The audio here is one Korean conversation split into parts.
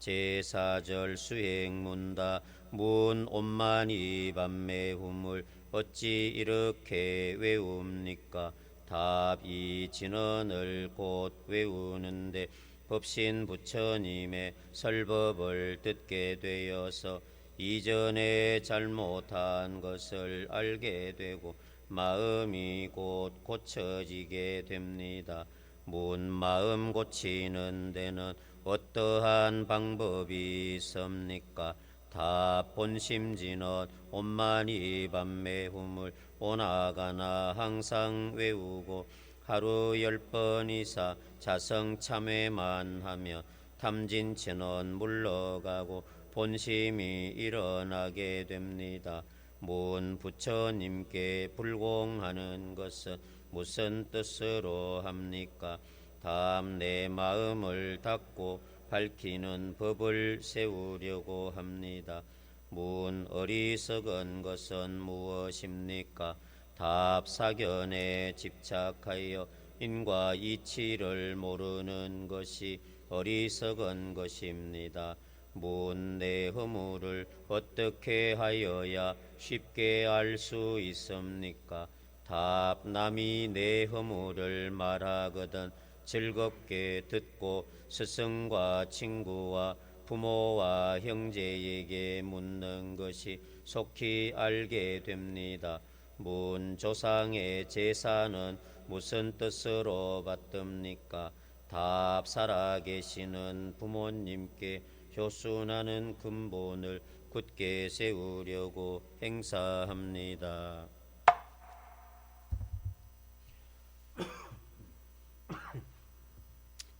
제4절 수행문다. 문 온만이 반매hum을 어찌 이렇게 외웁니까? 답 이 진언을 곧 외우는데 법신 부처님의 설법을 듣게 되어서 이전에 잘못한 것을 알게 되고 마음이 곧 고쳐지게 됩니다. 문 마음 고치는 데는 어떠한 방법이 있습니까? 다 본심진언 온만이 반매hum을 오나가나 항상 외우고 하루 10번 이상 자성 참회만 하면 탐진천원 물러가고 본심이 일어나게 됩니다. 문 부처님께 불공하는 것은 무슨 뜻으로 합니까? 다음 내 마음을 닫고 밝히는 법을 세우려고 합니다. 문 어리석은 것은 무엇입니까? 답 사견에 집착하여 인과 이치를 모르는 것이 어리석은 것입니다. 문 내 허물을 어떻게 하여야 쉽게 알 수 있습니까? 답 남이 내 허물을 말하거든 즐겁게 듣고 스승과 친구와 부모와 형제에게 묻는 것이 속히 알게 됩니다. 문 조상의 제사는 무슨 뜻으로 받듭니까? 답 살아계시는 부모님께 효순하는 근본을 굳게 세우려고 행사합니다.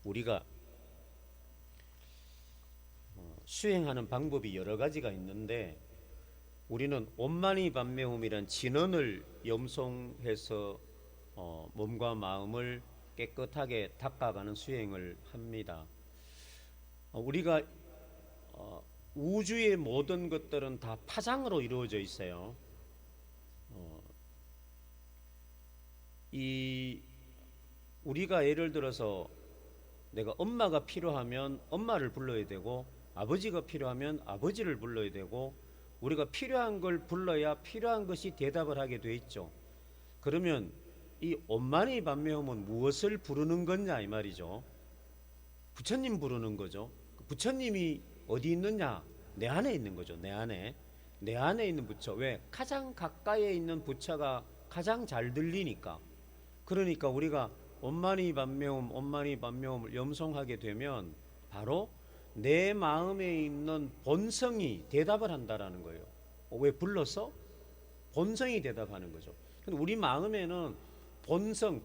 우리가 수행하는 방법이 여러 가지가 있는데 우리는 온만이 반매hum이란 진언을 염송해서 몸과 마음을 깨끗하게 닦아가는 수행을 합니다. 우리가 우주의 모든 것들은 다 파장으로 이루어져 있어요. 우리가 예를 들어서 내가 엄마가 필요하면 엄마를 불러야 되고 아버지가 필요하면 아버지를 불러야 되고 우리가 필요한 걸 불러야 필요한 것이 대답을 하게 돼 있죠. 그러면 이 온만이 반매hum은 무엇을 부르는 거냐 이 말이죠. 부처님 부르는 거죠. 부처님이 어디 있느냐? 내 안에 있는 거죠. 내 안에 있는 부처. 왜? 가장 가까이에 있는 부처가 가장 잘 들리니까. 그러니까 우리가 온만이 반매hum을 염송하게 되면 바로 내 마음에 있는 본성이 대답을 한다라는 거예요. 왜 불러서? 본성이 대답하는 거죠. 근데 우리 마음에는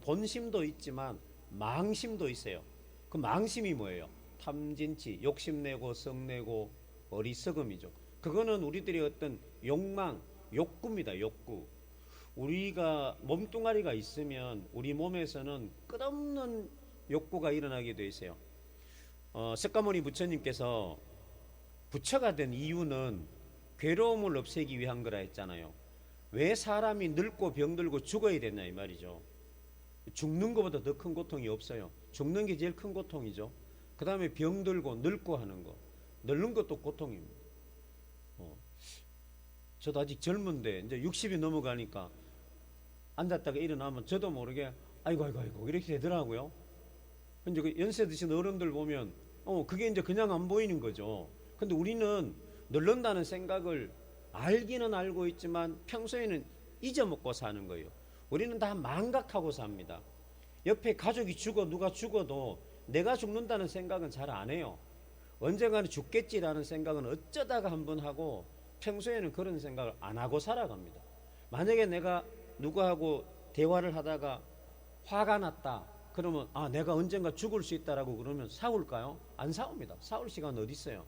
본심도 있지만 망심도 있어요. 그 망심이 뭐예요? 탐진치, 욕심내고 성내고 어리석음이죠. 그거는 우리들의 어떤 욕망, 욕구입니다. 욕구. 우리가 몸뚱아리가 있으면 우리 몸에서는 끝없는 욕구가 일어나게 돼 있어요. 석가모니 부처님께서 부처가 된 이유는 괴로움을 없애기 위한 거라 했잖아요. 왜 사람이 늙고 병들고 죽어야 되냐 이 말이죠. 죽는 것보다 더 큰 고통이 없어요. 죽는 게 제일 큰 고통이죠. 그 다음에 병들고 늙고 하는 거. 늙는 것도 고통입니다. 저도 아직 젊은데 이제 60이 넘어가니까 앉았다가 일어나면 저도 모르게 아이고 이렇게 되더라고요. 이제 그 연세 드신 어른들 보면 그게 이제 그냥 안 보이는 거죠. 근데 우리는 늙는다는 생각을 알기는 알고 있지만 평소에는 잊어먹고 사는 거예요. 우리는 다 망각하고 삽니다. 옆에 가족이 누가 죽어도 내가 죽는다는 생각은 잘 안 해요. 언젠가는 죽겠지라는 생각은 어쩌다가 한번 하고 평소에는 그런 생각을 안 하고 살아갑니다. 만약에 내가 누구하고 대화를 하다가 화가 났다. 그러면 내가 언젠가 죽을 수 있다라고 그러면 싸울까요? 안 싸웁니다. 싸울 시간 어디 있어요?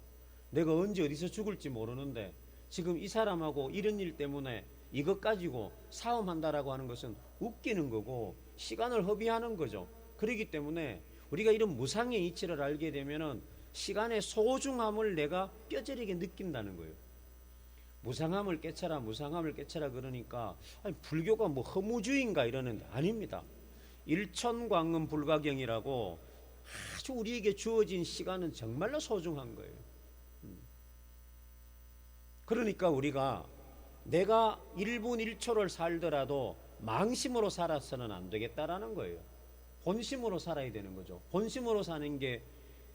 내가 언제 어디서 죽을지 모르는데 지금 이 사람하고 이런 일 때문에 이것 가지고 싸움한다라고 하는 것은 웃기는 거고 시간을 허비하는 거죠. 그렇기 때문에 우리가 이런 무상의 이치를 알게 되면은 시간의 소중함을 내가 뼈저리게 느낀다는 거예요. 무상함을 깨쳐라 그러니까 불교가 뭐 허무주의인가 이러는데 아닙니다. 일천광음 불가경이라고 아주 우리에게 주어진 시간은 정말로 소중한 거예요. 그러니까 우리가 내가 1분 1초를 살더라도 망심으로 살아서는 안 되겠다라는 거예요. 본심으로 살아야 되는 거죠. 본심으로 사는 게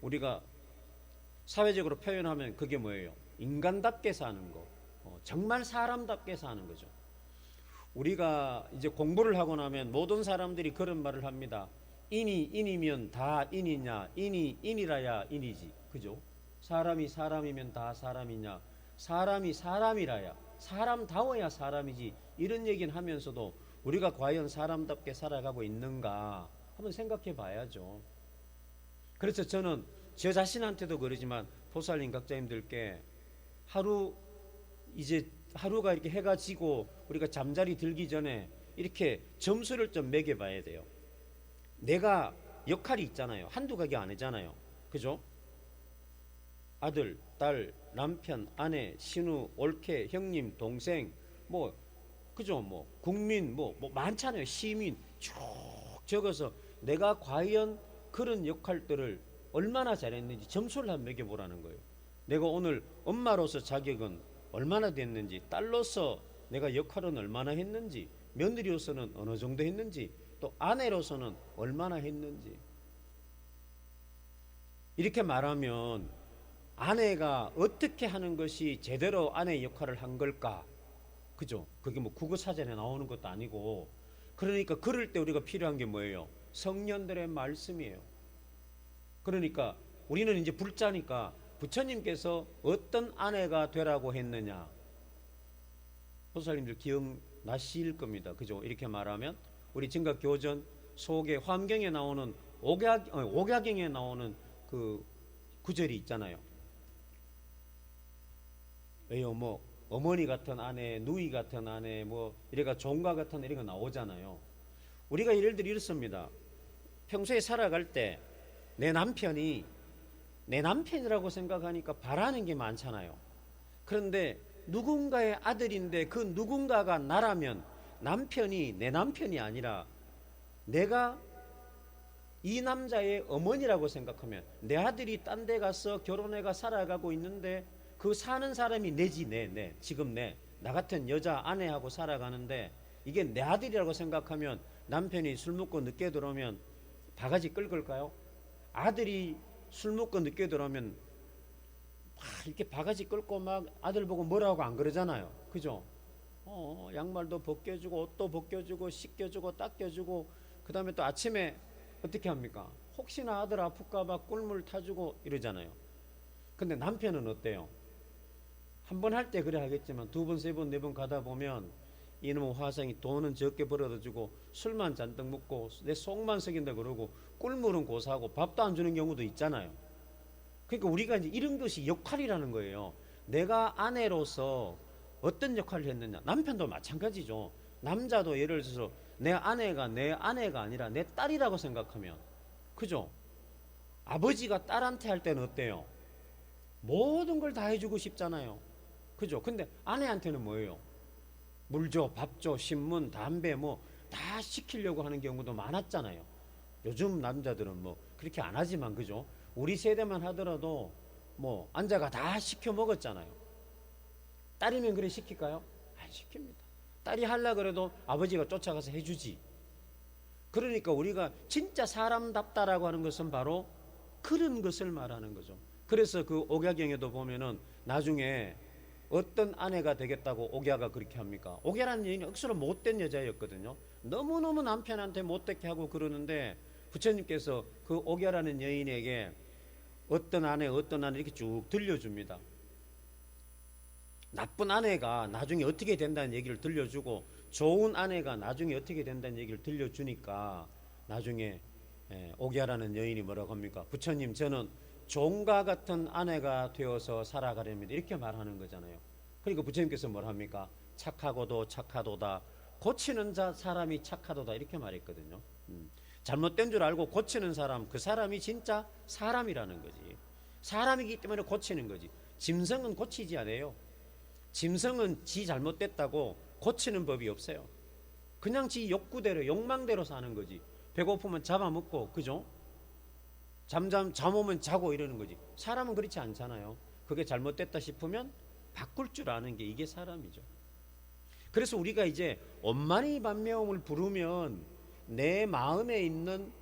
우리가 사회적으로 표현하면 그게 뭐예요? 인간답게 사는 거. 정말 사람답게 사는 거죠. 우리가 이제 공부를 하고 나면 모든 사람들이 그런 말을 합니다. 인이면 다 인이냐? 인이 인이라야 인이지. 그죠? 사람이 사람이면 다 사람이냐? 사람이 사람이라야 사람다워야 사람이지. 이런 얘기는 하면서도 우리가 과연 사람답게 살아가고 있는가 한번 생각해 봐야죠. 그래서 저는 저 자신한테도 그러지만 보살님 각자님들께 이제 하루가 이렇게 해가 지고 우리가 잠자리 들기 전에 이렇게 점수를 좀 매겨 봐야 돼요. 내가 역할이 있잖아요. 한두 가지 아니잖아요. 그죠? 아들, 딸, 남편, 아내, 신우, 올케, 형님, 동생, 뭐, 그죠? 뭐, 국민, 뭐 많잖아요. 시민, 쭉 적어서 내가 과연 그런 역할들을 얼마나 잘했는지 점수를 한번 매겨보라는 거예요. 내가 오늘 엄마로서 자격은 얼마나 됐는지, 딸로서 내가 역할은 얼마나 했는지, 며느리로서는 어느 정도 했는지, 또 아내로서는 얼마나 했는지. 이렇게 말하면 아내가 어떻게 하는 것이 제대로 아내의 역할을 한 걸까? 그죠? 그게 뭐 국어사전에 나오는 것도 아니고. 그러니까 그럴 때 우리가 필요한 게 뭐예요? 성년들의 말씀이에요. 그러니까 우리는 이제 불자니까 부처님께서 어떤 아내가 되라고 했느냐? 보살님들 기억나실 겁니다. 그죠? 이렇게 말하면 우리 증각교전 속에 화엄경에 나오는 옥야경에 나오는 그 구절이 있잖아요. 왜요? 뭐 어머니 같은 아내, 누이 같은 아내, 뭐 이래가 종가 같은 이런 거 나오잖아요. 우리가 예를 들어 이렇습니다. 평소에 살아갈 때 내 남편이 내 남편이라고 생각하니까 바라는 게 많잖아요. 그런데 누군가의 아들인데 그 누군가가 나라면 남편이 내 남편이 아니라 내가 이 남자의 어머니라고 생각하면 내 아들이 딴 데 가서 결혼해가 살아가고 있는데 그 사는 사람이 내지 지금 나 같은 여자 아내하고 살아가는데 이게 내 아들이라고 생각하면 남편이 술 먹고 늦게 들어오면 바가지 끌 걸까요? 아들이 술 먹고 늦게 들어오면 막 이렇게 바가지 끌고 막 아들 보고 뭐라고 안 그러잖아요. 그죠? 양말도 벗겨주고 옷도 벗겨주고 씻겨주고 닦여주고 그 다음에 또 아침에 어떻게 합니까? 혹시나 아들 아플까봐 꿀물 타주고 이러잖아요. 근데 남편은 어때요? 한 번 할 때 그래 하겠지만 두 번, 세 번, 네 번 가다 보면 이놈의 화상이 돈은 적게 벌어다 주고 술만 잔뜩 먹고 내 속만 썩인다 그러고 꿀물은 고사하고 밥도 안 주는 경우도 있잖아요. 그러니까 우리가 이제 이런 것이 역할이라는 거예요. 내가 아내로서 어떤 역할을 했느냐. 남편도 마찬가지죠. 남자도 예를 들어서 내 아내가 아니라 내 딸이라고 생각하면, 그죠? 아버지가 딸한테 할 때는 어때요? 모든 걸 다 해주고 싶잖아요. 그죠? 근데 아내한테는 뭐예요? 물 줘, 밥 줘, 신문, 담배 뭐 다 시키려고 하는 경우도 많았잖아요. 요즘 남자들은 뭐 그렇게 안 하지만, 그죠? 우리 세대만 하더라도 뭐 앉아가 다 시켜 먹었잖아요. 딸이면 그래 시킬까요? 안 시킵니다. 딸이 하려 그래도 아버지가 쫓아가서 해주지. 그러니까 우리가 진짜 사람답다라고 하는 것은 바로 그런 것을 말하는 거죠. 그래서 그 옥야경에도 보면은 나중에 어떤 아내가 되겠다고 옥야가 그렇게 합니까? 옥야라는 여인이 억수로 못된 여자였거든요. 너무너무 남편한테 못되게 하고 그러는데 부처님께서 그 옥야라는 여인에게 어떤 아내 이렇게 쭉 들려줍니다. 나쁜 아내가 나중에 어떻게 된다는 얘기를 들려주고 좋은 아내가 나중에 어떻게 된다는 얘기를 들려주니까 나중에 옥야라는 여인이 뭐라고 합니까? 부처님, 저는 종과 같은 아내가 되어서 살아가렵니다. 이렇게 말하는 거잖아요. 그러니까 부처님께서 뭘 합니까? 착하고도 착하도다. 고치는 사람이 착하도다. 이렇게 말했거든요. 잘못된 줄 알고 고치는 사람, 그 사람이 진짜 사람이라는 거지. 사람이기 때문에 고치는 거지. 짐승은 고치지 않아요. 짐승은 지 잘못됐다고 고치는 법이 없어요. 그냥 지 욕구대로, 욕망대로 사는 거지. 배고프면 잡아먹고, 그죠? 잠 오면 자고 이러는 거지. 사람은 그렇지 않잖아요. 그게 잘못됐다 싶으면 바꿀 줄 아는 게 이게 사람이죠. 그래서 우리가 이제 엄마니 반매음을 부르면 내 마음에 있는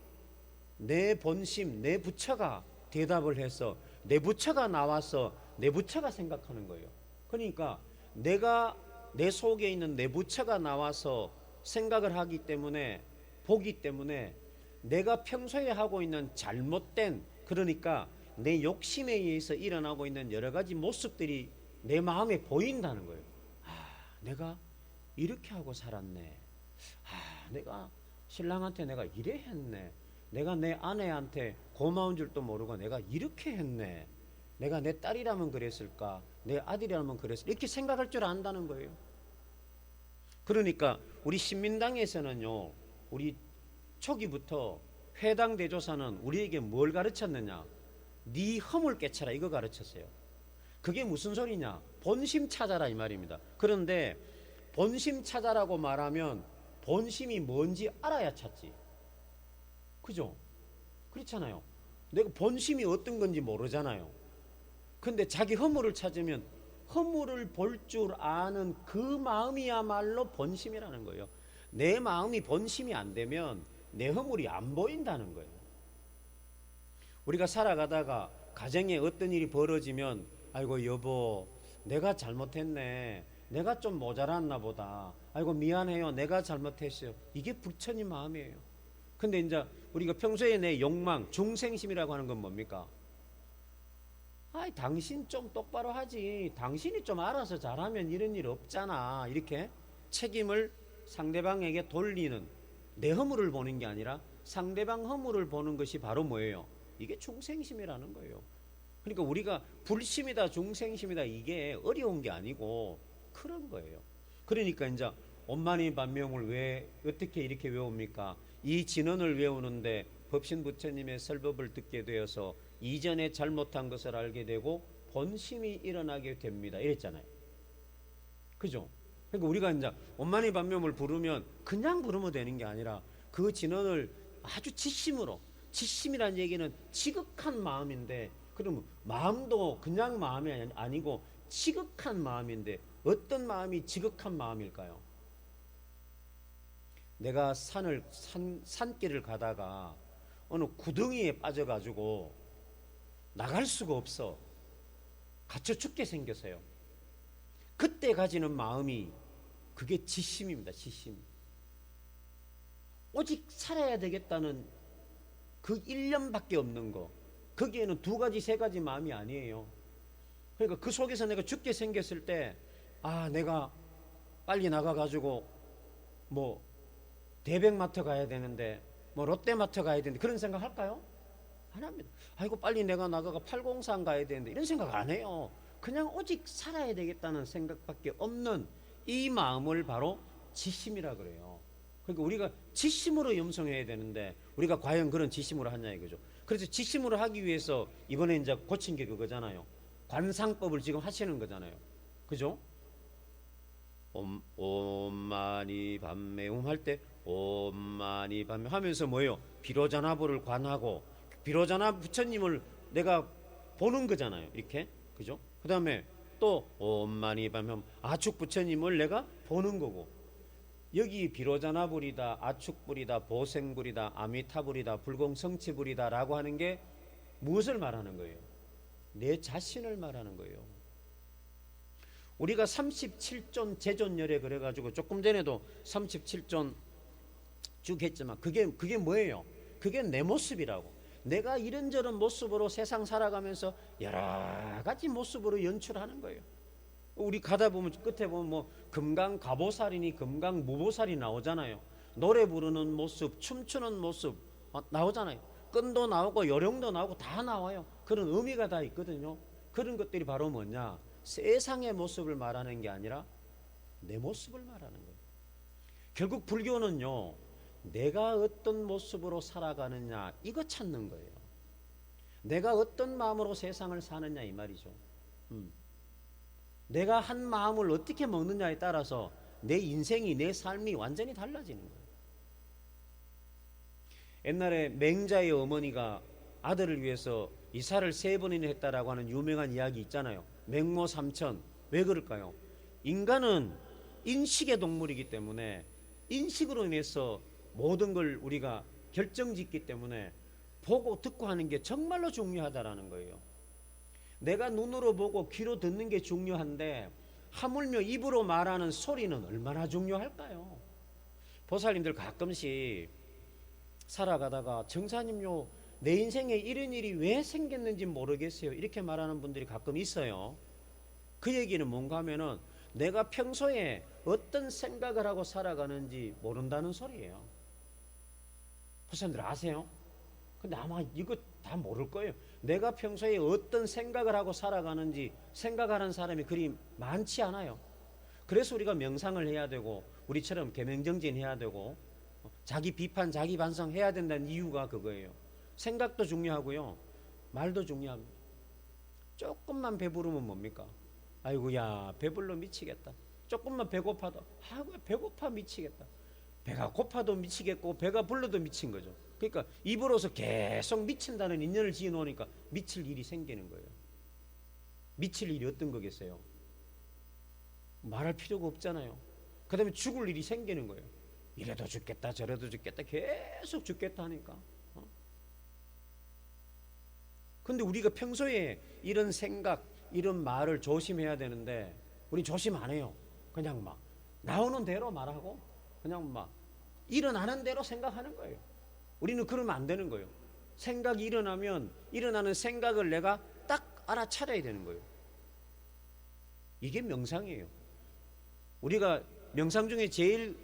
내 본심, 내 부처가 대답을 해서 내 부처가 나와서 내 부처가 생각하는 거예요. 그러니까 내가 내 속에 있는 내 부처가 나와서 생각을 하기 때문에, 보기 때문에 내가 평소에 하고 있는 잘못된, 그러니까 내 욕심에 의해서 일어나고 있는 여러 가지 모습들이 내 마음에 보인다는 거예요. 내가 이렇게 하고 살았네. 내가 신랑한테 내가 이래 했네. 내가 내 아내한테 고마운 줄도 모르고 내가 이렇게 했네. 내가 내 딸이라면 그랬을까? 내 아들이라면 그랬을까? 이렇게 생각할 줄 안다는 거예요. 그러니까 우리 신민당에서는요, 우리 초기부터 회당 대조사는 우리에게 뭘 가르쳤느냐? 네 허물 깨쳐라, 이거 가르쳤어요. 그게 무슨 소리냐? 본심 찾아라 이 말입니다. 그런데 본심 찾아라고 말하면 본심이 뭔지 알아야 찾지. 그죠? 그렇잖아요. 내가 본심이 어떤 건지 모르잖아요. 근데 자기 허물을 찾으면 허물을 볼 줄 아는 그 마음이야말로 본심이라는 거예요. 내 마음이 본심이 안 되면 내 허물이 안 보인다는 거예요. 우리가 살아가다가 가정에 어떤 일이 벌어지면 아이고 여보 내가 잘못했네. 내가 좀 모자랐나 보다. 아이고 미안해요. 내가 잘못했어요. 이게 부처님 마음이에요. 근데 이제 우리가 평소에 내 욕망, 중생심이라고 하는 건 뭡니까? 당신 좀 똑바로 하지. 당신이 좀 알아서 잘하면 이런 일 없잖아. 이렇게 책임을 상대방에게 돌리는, 내 허물을 보는 게 아니라 상대방 허물을 보는 것이 바로 뭐예요? 이게 중생심이라는 거예요. 그러니까 우리가 불심이다, 중생심이다, 이게 어려운 게 아니고 그런 거예요. 그러니까 이제 엄마니 반명을 왜 어떻게 이렇게 외웁니까? 이 진언을 외우는데 법신 부처님의 설법을 듣게 되어서 이전에 잘못한 것을 알게 되고 본심이 일어나게 됩니다. 이랬잖아요. 그죠? 그러니까 우리가 이제 엄마니 반명을 부르면 그냥 부르면 되는 게 아니라 그 진언을 아주 지심으로, 지심이라는 얘기는 지극한 마음인데, 그러면 마음도 그냥 마음이 아니고 지극한 마음인데 어떤 마음이 지극한 마음일까요? 내가 산길을 가다가 어느 구덩이에 빠져가지고 나갈 수가 없어. 갇혀 죽게 생겼어요. 그때 가지는 마음이 그게 지심입니다. 지심. 오직 살아야 되겠다는 그 일념밖에 없는 거. 거기에는 두 가지 세 가지 마음이 아니에요. 그러니까 그 속에서 내가 죽게 생겼을 때 내가 빨리 나가가지고 뭐 대백마트 가야 되는데 뭐 롯데마트 가야 되는데 그런 생각 할까요? 안 합니다. 아이고 빨리 내가 나가가 803 가야 되는데 이런 생각 안 해요. 그냥 오직 살아야 되겠다는 생각밖에 없는 이 마음을 바로 지심이라 그래요. 그러니까 우리가 지심으로 염성해야 되는데 우리가 과연 그런 지심으로 하냐 이거죠. 그래서 지심으로 하기 위해서 이번에 이제 고친 게 그거잖아요. 관상법을 지금 하시는 거잖아요. 그죠? 옴마니 밤매움 할 때 옴마니 밤매 하면서 뭐예요? 비로자나보를 관하고 비로자나 부처님을 내가 보는 거잖아요. 이렇게. 그죠? 그 다음에 또 옴마니 밤매 아축 부처님을 내가 보는 거고, 여기 비로자나불이다, 아축불이다, 보생불이다, 아미타불이다, 불공성치불이다 라고 하는 게 무엇을 말하는 거예요? 내 자신을 말하는 거예요. 우리가 37존 제존열에 그래가지고 조금 전에도 37존 쭉 했지만 그게 뭐예요? 그게 내 모습이라고. 내가 이런저런 모습으로 세상 살아가면서 여러 가지 모습으로 연출하는 거예요. 우리 가다 보면 끝에 보면 뭐 금강가보살이니 금강무보살이 나오잖아요. 노래 부르는 모습, 춤추는 모습 나오잖아요. 끈도 나오고 요령도 나오고 다 나와요. 그런 의미가 다 있거든요. 그런 것들이 바로 뭐냐? 세상의 모습을 말하는 게 아니라 내 모습을 말하는 거예요. 결국 불교는요, 내가 어떤 모습으로 살아가느냐 이거 찾는 거예요. 내가 어떤 마음으로 세상을 사느냐 이 말이죠. 내가 한 마음을 어떻게 먹느냐에 따라서 내 인생이, 내 삶이 완전히 달라지는 거예요. 옛날에 맹자의 어머니가 아들을 위해서 이사를 3번이나 했다라고 하는 유명한 이야기 있잖아요. 맹모 삼천, 왜 그럴까요? 인간은 인식의 동물이기 때문에 인식으로 인해서 모든 걸 우리가 결정짓기 때문에 보고 듣고 하는 게 정말로 중요하다라는 거예요. 내가 눈으로 보고 귀로 듣는 게 중요한데 하물며 입으로 말하는 소리는 얼마나 중요할까요? 보살님들 가끔씩 살아가다가 정사님요, 내 인생에 이런 일이 왜 생겼는지 모르겠어요, 이렇게 말하는 분들이 가끔 있어요. 그 얘기는 뭔가 하면은 내가 평소에 어떤 생각을 하고 살아가는지 모른다는 소리예요. 보살님들 아세요? 근데 아마 이거 다 모를 거예요. 내가 평소에 어떤 생각을 하고 살아가는지 생각하는 사람이 그리 많지 않아요. 그래서 우리가 명상을 해야 되고 우리처럼 계명정진 해야 되고 자기 비판 자기 반성 해야 된다는 이유가 그거예요. 생각도 중요하고요, 말도 중요합니다. 조금만 배부르면 뭡니까? 아이고야 배불러 미치겠다. 조금만 배고파도 아이고 배고파 미치겠다. 배가 고파도 미치겠고 배가 불러도 미친 거죠. 그러니까 입으로서 계속 미친다는 인연을 지어 놓으니까 미칠 일이 생기는 거예요. 미칠 일이 어떤 거겠어요? 말할 필요가 없잖아요. 그 다음에 죽을 일이 생기는 거예요. 이래도 죽겠다 저래도 죽겠다 계속 죽겠다 하니까. 근데 우리가 평소에 이런 생각 이런 말을 조심해야 되는데 우리 조심 안 해요. 그냥 막 나오는 대로 말하고 그냥 막 일어나는 대로 생각하는 거예요. 우리는 그러면 안 되는 거예요. 생각이 일어나면 일어나는 생각을 내가 딱 알아차려야 되는 거예요. 이게 명상이에요. 우리가 명상 중에 제일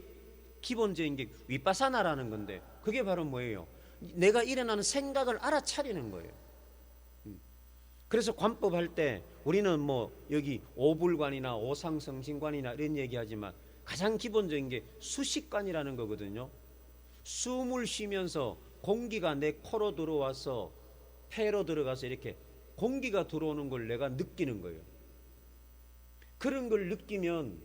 기본적인 게 위파사나라는 건데 그게 바로 뭐예요? 내가 일어나는 생각을 알아차리는 거예요. 그래서 관법 할 때 우리는 뭐 여기 오불관이나 오상성신관이나 이런 얘기하지만 가장 기본적인 게 수식관이라는 거거든요. 숨을 쉬면서 공기가 내 코로 들어와서 폐로 들어가서 이렇게 공기가 들어오는 걸 내가 느끼는 거예요. 그런 걸 느끼면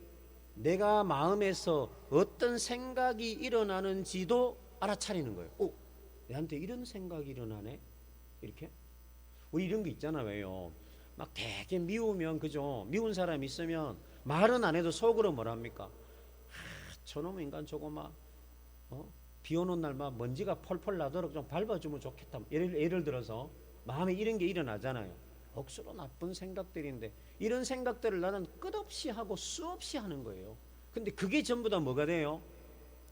내가 마음에서 어떤 생각이 일어나는지도 알아차리는 거예요. 오, 내한테 이런 생각이 일어나네? 이렇게? 우리 이런 거 있잖아. 왜요? 막 되게 미우면, 그죠? 미운 사람 있으면 말은 안 해도 속으로 뭐랍니까? 저놈 인간 저거 막 비 오는 날 막 먼지가 펄펄 나도록 좀 밟아주면 좋겠다. 예를 들어서 마음에 이런 게 일어나잖아요. 억수로 나쁜 생각들인데 이런 생각들을 나는 끝없이 하고 수없이 하는 거예요. 근데 그게 전부 다 뭐가 돼요?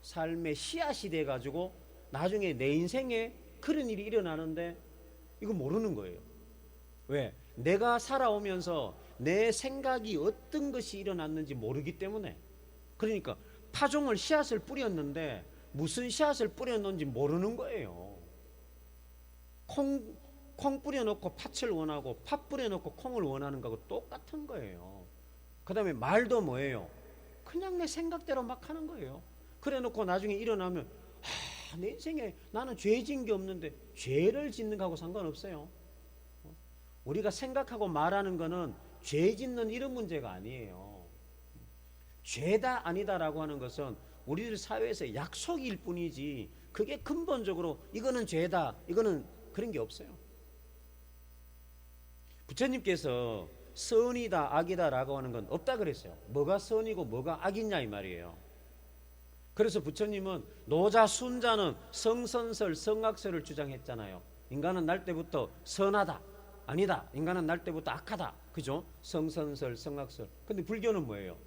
삶의 씨앗이 돼가지고 나중에 내 인생에 그런 일이 일어나는데 이거 모르는 거예요. 왜? 내가 살아오면서 내 생각이 어떤 것이 일어났는지 모르기 때문에. 그러니까 파종을 씨앗을 뿌렸는데 무슨 씨앗을 뿌렸는지 모르는 거예요. 콩 뿌려놓고 팥을 원하고 팥 뿌려놓고 콩을 원하는 거하고 똑같은 거예요. 그 다음에 말도 뭐예요? 그냥 내 생각대로 막 하는 거예요. 그래 놓고 나중에 일어나면 내 인생에 나는 죄 지은 게 없는데 죄를 짓는 거하고 상관없어요. 우리가 생각하고 말하는 거는 죄 짓는 이런 문제가 아니에요. 죄다 아니다라고 하는 것은 우리들 사회에서 약속일 뿐이지 그게 근본적으로 이거는 죄다 이거는 그런 게 없어요. 부처님께서 선이다 악이다 라고 하는 건 없다 그랬어요. 뭐가 선이고 뭐가 악이냐 이 말이에요. 그래서 부처님은 노자 순자는 성선설 성악설을 주장했잖아요. 인간은 날 때부터 선하다 아니다 인간은 날 때부터 악하다, 그죠? 성선설 성악설. 근데 불교는 뭐예요?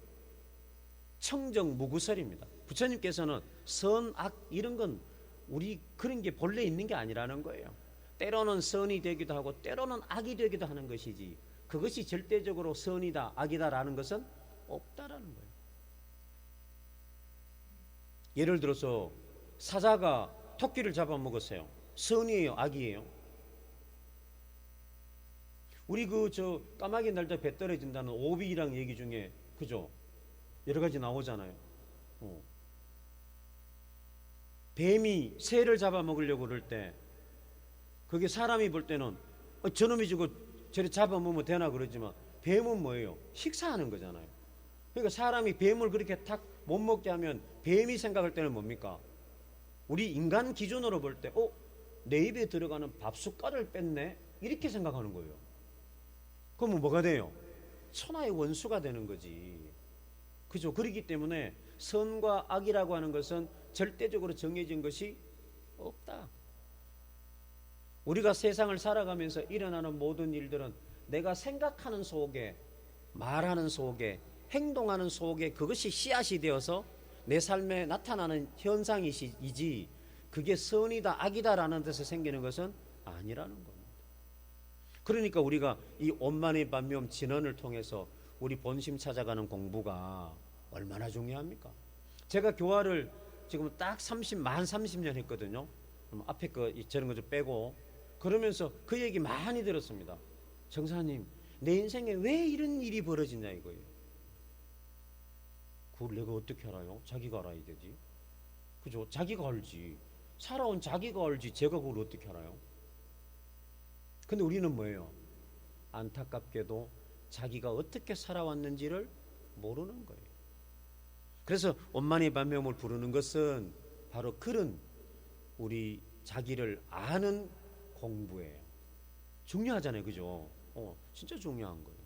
청정무구설입니다. 부처님께서는 선악 이런 건 우리 그런 게 본래 있는 게 아니라는 거예요. 때로는 선이 되기도 하고 때로는 악이 되기도 하는 것이지 그것이 절대적으로 선이다 악이다라는 것은 없다라는 거예요. 예를 들어서 사자가 토끼를 잡아먹었어요. 선이에요 악이에요? 우리 까마귀 날 때 배 떨어진다는 오비랑 얘기 중에, 그죠? 여러 가지 나오잖아요. 뱀이 새를 잡아먹으려고 그럴 때 그게 사람이 볼 때는 저놈이 저거 저리 잡아먹으면 되나 그러지만 뱀은 뭐예요? 식사하는 거잖아요. 그러니까 사람이 뱀을 그렇게 탁 못 먹게 하면 뱀이 생각할 때는 뭡니까? 우리 인간 기준으로 볼 때 내 입에 들어가는 밥 숟갈을 뺐네 이렇게 생각하는 거예요. 그러면 뭐가 돼요? 천하의 원수가 되는 거지. 그죠? 그렇기 때문에 선과 악이라고 하는 것은 절대적으로 정해진 것이 없다. 우리가 세상을 살아가면서 일어나는 모든 일들은 내가 생각하는 속에, 말하는 속에, 행동하는 속에 그것이 씨앗이 되어서 내 삶에 나타나는 현상이지, 그게 선이다 악이다라는 데서 생기는 것은 아니라는 겁니다. 그러니까 우리가 이 온만의 반면 진언을 통해서 우리 본심 찾아가는 공부가 얼마나 중요합니까? 제가 교화를 지금 딱 만 30년 했거든요. 앞에 거 저런 거 좀 빼고. 그러면서 그 얘기 많이 들었습니다. 정사님, 내 인생에 왜 이런 일이 벌어지냐 이거예요. 그걸 내가 어떻게 알아요? 자기가 알아야 되지. 그죠? 자기가 알지. 살아온 자기가 알지. 제가 그걸 어떻게 알아요? 근데 우리는 뭐예요? 안타깝게도 자기가 어떻게 살아왔는지를 모르는 거예요. 그래서 원만의 반면을 부르는 것은 바로 그런 우리 자기를 아는 공부예요. 중요하잖아요. 그죠? 진짜 중요한 거예요.